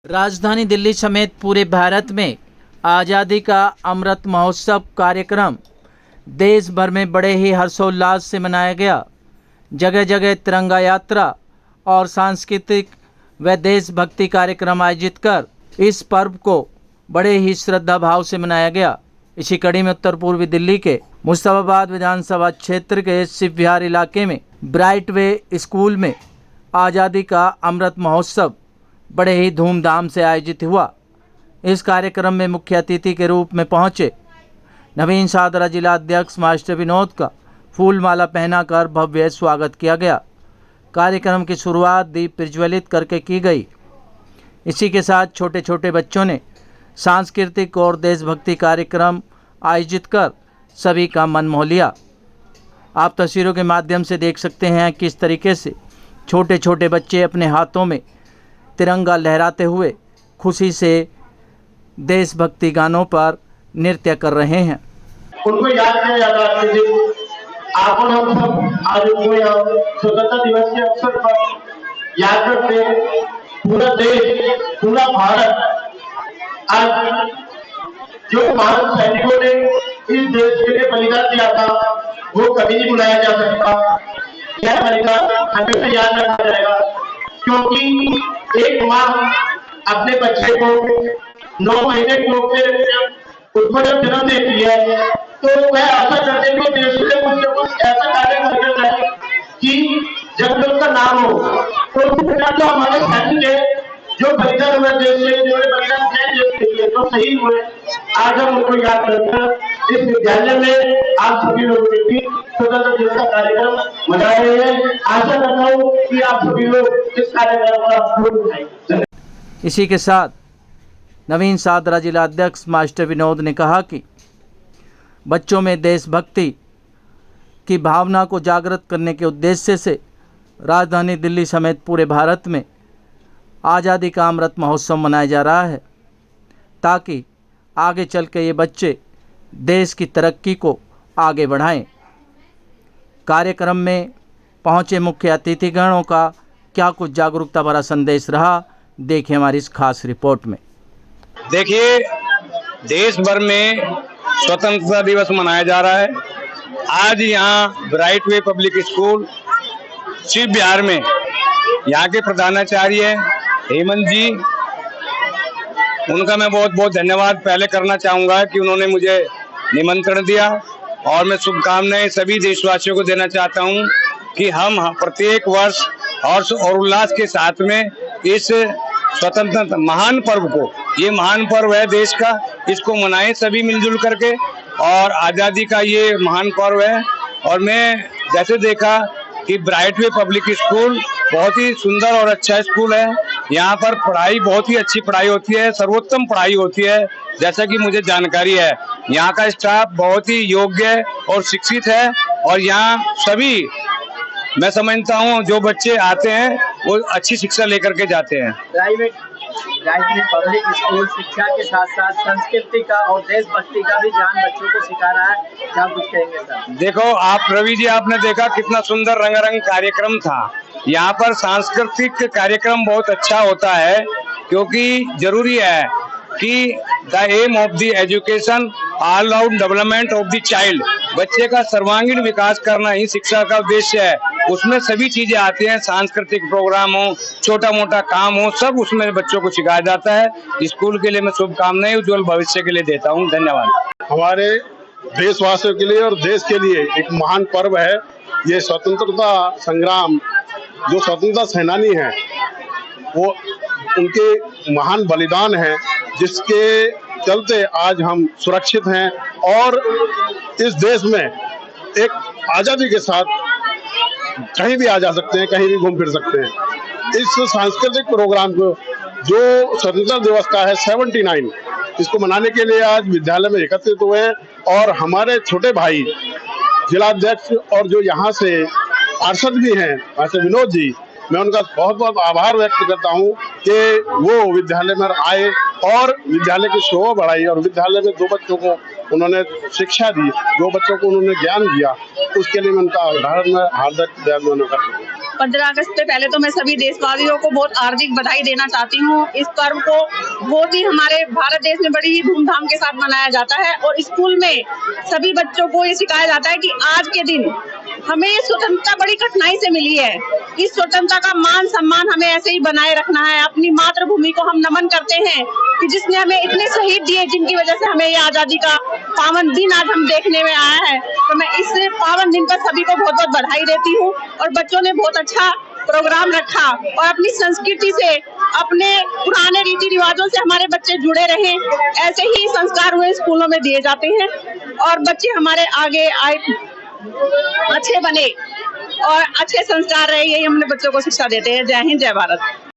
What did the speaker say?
राजधानी दिल्ली समेत पूरे भारत में आज़ादी का अमृत महोत्सव कार्यक्रम देश भर में बड़े ही हर्षोल्लास से मनाया गया। जगह जगह तिरंगा यात्रा और सांस्कृतिक व देशभक्ति कार्यक्रम आयोजित कर इस पर्व को बड़े ही श्रद्धा भाव से मनाया गया। इसी कड़ी में उत्तर पूर्वी दिल्ली के मुस्तफाबाद विधानसभा क्षेत्र के शिव विहार इलाके में ब्राइट वे स्कूल में आज़ादी का अमृत महोत्सव बड़े ही धूमधाम से आयोजित हुआ। इस कार्यक्रम में मुख्य अतिथि के रूप में पहुंचे नवीन सादरा जिला अध्यक्ष मास्टर विनोद का फूल माला पहनाकर भव्य स्वागत किया गया। कार्यक्रम की शुरुआत दीप प्रज्वलित करके की गई। इसी के साथ छोटे छोटे बच्चों ने सांस्कृतिक और देशभक्ति कार्यक्रम आयोजित कर सभी का मन मोह लिया। आप तस्वीरों के माध्यम से देख सकते हैं किस तरीके से छोटे छोटे बच्चे अपने हाथों में तिरंगा लहराते हुए खुशी से देशभक्ति गानों पर नृत्य कर रहे हैं। उनको याद किया जाता है कि आपको हम सब आज स्वतंत्रता दिवस के अवसर पर याद करते हैं। पूरा देश, पूरा भारत आज जो महान सैनिकों ने इस देश के लिए बलिदान दिया था वो कभी नहीं भुलाया जा सकता। यह बलिदान हमेशा याद रखा जाएगा, क्योंकि एक माँ अपने बच्चे को 9 महीने को उसको जब जन्म देती है तो वह आशा करते हैं कि देश में कुछ न कुछ ऐसा कार्य करके जाए कि जब तक उसका नाम हो तो हमारे सैनिक है जो बलिदान हुए देश से, जो बलिदान दिया तो सही हुए। आज हम उनको याद करते हैं। इस विद्यालय में आप सभी लोग भी स्वतंत्रता दिवस का कार्यक्रम मना रहे हैं। आशा करता हूँ कि आप सभी लोग इस कार्यक्रम का आनंद उठाएं। इसी के साथ नवीन सादरा जिला अध्यक्ष मास्टर विनोद ने कहा कि बच्चों में देशभक्ति की भावना को जागृत करने के उद्देश्य से राजधानी दिल्ली समेत पूरे भारत में आज़ादी का अमृत महोत्सव मनाया जा रहा है, ताकि आगे चल के ये बच्चे देश की तरक्की को आगे बढ़ाएं। कार्यक्रम में पहुंचे मुख्य अतिथिगणों का क्या कुछ जागरूकता भरा संदेश रहा, देखिए हमारी इस खास रिपोर्ट में। देखिए, देश भर में स्वतंत्रता दिवस मनाया जा रहा है। आज यहाँ ब्राइट वे पब्लिक स्कूल शिव विहार में यहाँ के प्रधानाचार्य हेमंत जी, उनका मैं बहुत बहुत धन्यवाद पहले करना चाहूँगा कि उन्होंने मुझे निमंत्रण दिया, और मैं शुभकामनाएं सभी देशवासियों को देना चाहता हूँ कि हम प्रत्येक वर्ष हर्ष और उल्लास के साथ में इस स्वतंत्रता महान पर्व को, ये महान पर्व है देश का, इसको मनाएं सभी मिलजुल करके। और आज़ादी का ये महान पर्व है। और मैं जैसे देखा कि ब्राइट वे पब्लिक स्कूल बहुत ही सुंदर और अच्छा स्कूल है। यहाँ पर पढ़ाई बहुत ही अच्छी पढ़ाई होती है, सर्वोत्तम पढ़ाई होती है, जैसा कि मुझे जानकारी है। यहाँ का स्टाफ बहुत ही योग्य और शिक्षित है, और यहाँ सभी मैं समझता हूँ जो बच्चे आते हैं वो अच्छी शिक्षा लेकर के जाते हैं। प्राइवेट पब्लिक स्कूल शिक्षा के साथ साथ संस्कृति का और देशभक्ति का भी ज्ञान बच्चों को सिखा रहा है। क्या कुछ कहेंगे सर? देखो आप रवि जी, आपने देखा कितना सुंदर रंगारंग कार्यक्रम था। यहाँ पर सांस्कृतिक कार्यक्रम बहुत अच्छा होता है, क्योंकि जरूरी है कि the aim of the education all round development of the child, बच्चे का सर्वांगीण विकास करना ही शिक्षा का उद्देश्य है। उसमें सभी चीजें आती हैं, सांस्कृतिक प्रोग्राम हो, छोटा मोटा काम हो, सब उसमें बच्चों को सिखाया जाता है। स्कूल के लिए मैं शुभकामनाएं उज्जवल भविष्य के लिए देता हूं। धन्यवाद। हमारे देशवासियों के लिए और देश के लिए एक महान पर्व है ये स्वतंत्रता संग्राम। जो स्वतंत्रता सेनानी हैं वो उनके महान बलिदान है, जिसके चलते आज हम सुरक्षित हैं और इस देश में एक आज़ादी के साथ कहीं भी आ जा सकते हैं, कहीं भी घूम फिर सकते हैं। इस सांस्कृतिक प्रोग्राम को जो स्वतंत्रता दिवस का है 79, इसको मनाने के लिए आज विद्यालय में एकत्रित हुए हैं। और हमारे छोटे भाई जिलाध्यक्ष और जो यहाँ से पार्षद भी हैं मास्टर विनोद जी, मैं उनका बहुत बहुत आभार व्यक्त करता हूँ कि वो विद्यालय में आए और विद्यालय की शोभा बढ़ाई, और विद्यालय में 2 बच्चों को उन्होंने शिक्षा दी, 2 बच्चों को उन्होंने ज्ञान दिया। उसके लिए मैं उनका उदाहरण में हार्दिक धन्यवाद करता हूँ। 15 अगस्त पे पहले तो मैं सभी देशवासियों को बहुत हार्दिक बधाई देना चाहती हूँ। इस पर्व को बहुत ही हमारे भारत देश में बड़ी ही धूमधाम के साथ मनाया जाता है और स्कूल में सभी बच्चों को ये सिखाया जाता है कि आज के दिन हमें स्वतंत्रता बड़ी कठिनाई से मिली है। इस स्वतंत्रता का मान सम्मान हमें ऐसे ही बनाए रखना है। अपनी मातृभूमि को हम नमन करते हैं कि जिसने हमें इतने शहीद दिए, जिनकी वजह से हमें ये आजादी का पावन दिन आज हम देखने में आया है। तो मैं इस पावन दिन पर सभी को बहुत बहुत बधाई देती हूँ। और बच्चों ने बहुत अच्छा प्रोग्राम रखा और अपनी संस्कृति से, अपने पुराने रीति रिवाजों से हमारे बच्चे जुड़े रहे। ऐसे ही संस्कार हुए स्कूलों में दिए जाते हैं और बच्चे हमारे आगे आए अच्छे बने और अच्छे संस्कार रहे, यही हमने बच्चों को शिक्षा देते हैं। जय हिंद, जय भारत।